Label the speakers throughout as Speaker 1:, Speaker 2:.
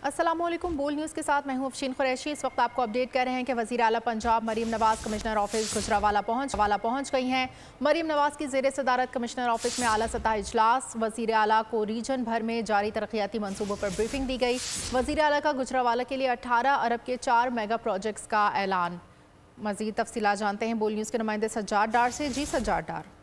Speaker 1: अस्सलामुअलैकुम। बोल न्यूज़ के साथ मैं हूं अफशीन कुरैशी। इस वक्त आपको अपडेट कर रहे हैं कि वज़ीर आला पंजाब मरीम नवाज़ कमिश्नर ऑफिस गुजरावाला पहुंच गई हैं। मरीम नवाज़ की ज़ेर सदारत कमिश्नर ऑफिस में आला सतह इजलास। वज़ीर आला को रीजन भर में जारी तरक्याती मंसूबों पर ब्रीफिंग दी गई। वज़ीर आला का गुजरावाला के लिए 18 अरब के 4 मेगा प्रोजेक्ट्स का ऐलान। मज़ीद तफसीलात जानते हैं बोल न्यूज़ के नुमाइंदे सज्जाद डार से। जी सज्जाद डार।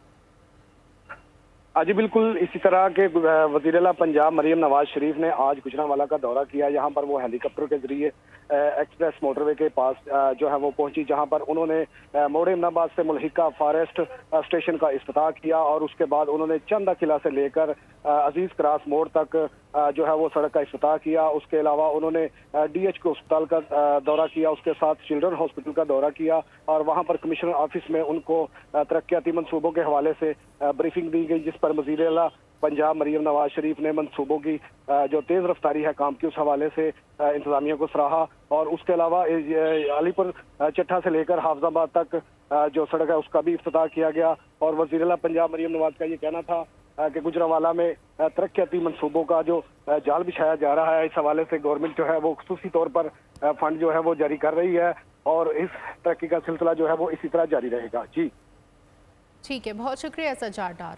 Speaker 2: जी बिल्कुल, इसी तरह के वज़ीर आला पंजाब मरीम नवाज शरीफ ने आज गुजरावाला का दौरा किया। यहाँ पर वो हेलीकॉप्टर के जरिए एक्सप्रेस मोटरवे के पास जो है वो पहुंची, जहाँ पर उन्होंने मोड़ इमनाबाद से मुल्हिका फॉरेस्ट स्टेशन का इफ्तिताह किया और उसके बाद उन्होंने चंदा किला से लेकर अजीज क्रॉस मोड़ तक जो है वो सड़क का इफ्तिताह किया। उसके अलावा उन्होंने DHQ अस्पताल का दौरा किया, उसके साथ चिल्ड्रन हॉस्पिटल का दौरा किया और वहाँ पर कमिश्नर ऑफिस में उनको तरक्याती मंसूबों के हवाले से ब्रीफिंग दी गई, जिस पर वज़ीर आला पंजाब मरीम नवाज शरीफ ने मंसूबों की जो तेज़ रफ्तारी है काम की, उस हवाले से इंतजामिया को सराहा। और उसके अलावा अलीपुर चट्ठा से लेकर हाफजाबाद तक जो सड़क है उसका भी इफ्तिताह किया गया। और वज़ीर आला पंजाब मरीम नवाज का ये कहना था कि गुजरावाला में तरक्याती मंसूबों का जो जाल बिछाया जा रहा है, इस हवाले से गवर्नमेंट जो है वो खुसूसी तौर पर फंड जो है वो जारी कर रही है और इस तरक्की का सिलसिला जो है वो इसी तरह जारी रहेगा। जी
Speaker 1: ठीक है, बहुत शुक्रिया सज्जाद डार।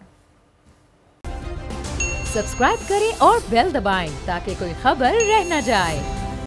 Speaker 3: सब्सक्राइब करें और बेल दबाएं ताकि कोई खबर रह न जाए।